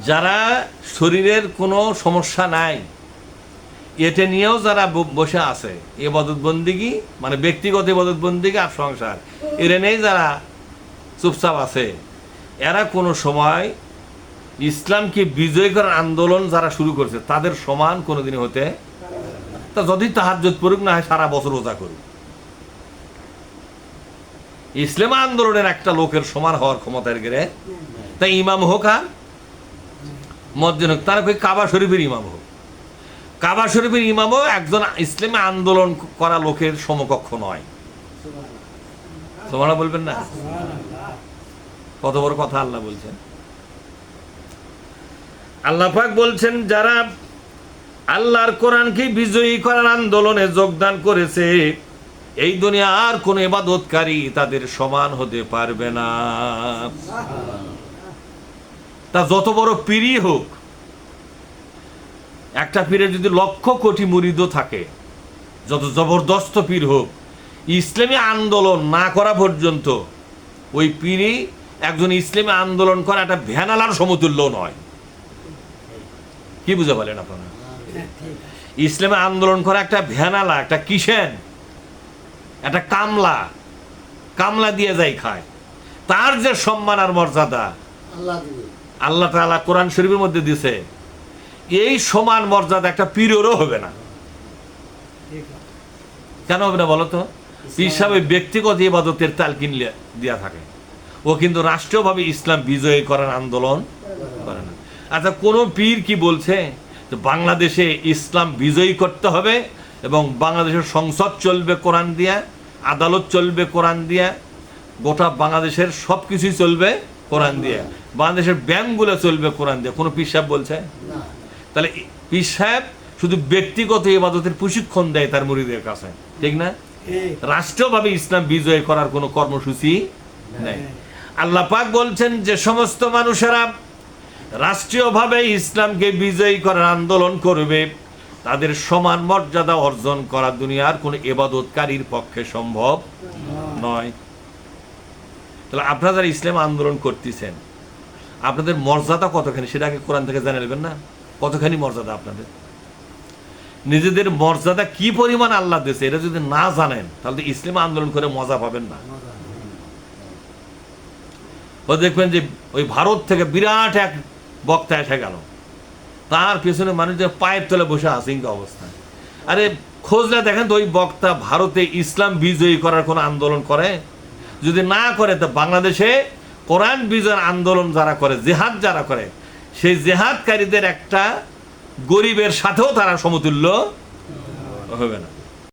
যারা শরীরের কোনো সমস্যা নাই এটা নিয়েও যারা বসে আছে ইবাদত বন্দিগি, মানে ব্যক্তিগত ইবাদত বন্দিগি আর সংসার এরা নেই যারা চুপচাপ আছে, এরা কোনো সময় ইসলামকে বিজয় করার আন্দোলন যারা শুরু করছে তাদের সমান কোনোদিনই হতে, তা যদি তাহাজ্জুদ পড়ুক না হয় সারা বছর রোজা করুক, ইসলাম আন্দোলনের একটা লোকের সমান হওয়ার ক্ষমতার গেলে তাই ইমাম হোক আর মসজিদ হোক, তারা কই কাবা শরীফের ইমাম হোক, কাবা শরীফের ইমামও একজন ইসলামে আন্দোলন করা লোকের সমকক্ষ নয়। তোমরা বলবেন না? কত বড় কথা আল্লাহ বলছেন। আল্লাহ পাক বলছেন যারা আল্লাহর কোরআনকে বিজয়ী করার আন্দোলনে যোগদান করেছে এই দুনিয়ার কোন ইবাদতকারী তাদের সমান হতে পারবে না। তা যত বড় পীরই হোক, একটা পীরের যদি লক্ষ কোটি মুরিদও থাকে, যত জবরদস্ত পীর হোক, ইসলামী আন্দোলন না করা পর্যন্ত ওই পীরই একজন ইসলামী আন্দোলন করা একটা ভ্যানালার সমতুল্য নয়। কি বুঝে বলেন আপনারা? ইসলামী আন্দোলন করা একটা ভ্যানালা, একটা কিসেন, একটা কামলা দিয়ে যায় খায়, তার যে সম্মান আর মর্যাদা আল্লাহ তাআলা কোরআন শরীফের মধ্যে দিছে, এই সমান মর্যাদা একটা পীরেরও হবে না। কেন হবে না বলতো? পীর সাহেব ব্যক্তিগত ইবাদতের তালকিন দিয়া থাকে, ও কিন্তু রাষ্ট্রীয়ভাবে ইসলাম বিজয়ী করার আন্দোলন করে না। আচ্ছা, কোন পীর কি বলছে বাংলাদেশে ইসলাম বিজয়ী করতে হবে এবং বাংলাদেশের সংসদ চলবে কোরআন দিয়া, আদালত চলবে কোরআন দিয়া, গোটা বাংলাদেশের সব কিছুই চলবে কোরআন দিয়ে, বাংলাদেশের ব্যাংকগুলো চলবে কোরআন দিয়ে? কোনো পীর সাহেব বলছে? তাহলে পীর সাহেব শুধু ব্যক্তিগত ইবাদতের প্রশিক্ষণ দেয় তার মুরিদের কাছে, ঠিক না? রাষ্ট্রীয়ভাবে ইসলাম বিজয় করার কোনো কর্মসূচি নেই। আল্লাহ পাক বলছেন যে সমস্ত মানুষেরা রাষ্ট্রীয়ভাবে ইসলামকে বিজয়ী করার আন্দোলন করবে তাদের সমান মর্যাদা অর্জন করা দুনিয়ার কোন ইবাদতকারীর পক্ষে সম্ভব নয়। তাহলে আপনারা যারা ইসলাম আন্দোলন করতেছেন আপনাদের মর্যাদা কতখানি সেটাকে কোরআন থেকে জানে নেবেন না? কতখানি মর্যাদা আপনাদের, নিজেদের মর্যাদা কি পরিমাণ আল্লাহ দিয়েছে এটা যদি না জানেন তাহলে তো ইসলাম আন্দোলন করে মজা পাবেন না। ও দেখবেন যে ওই ভারত থেকে বিরাট এক বক্তা এসে গেল, তার পেছনে মানুষদের পায়ের তলে বসে আছে ইনকা অবস্থায়। আরে খোঁজলে দেখেন তো ওই বক্তা ভারতে ইসলাম বিজয়ী করার কোনো আন্দোলন করে? যদি না করে তো বাংলাদেশে কোরআন বিজয়ের আন্দোলন যারা করে, জেহাদ যারা করে, সেই জেহাদকারীদের একটা গরিবের সাথেও তারা সমতুল্য হবে না।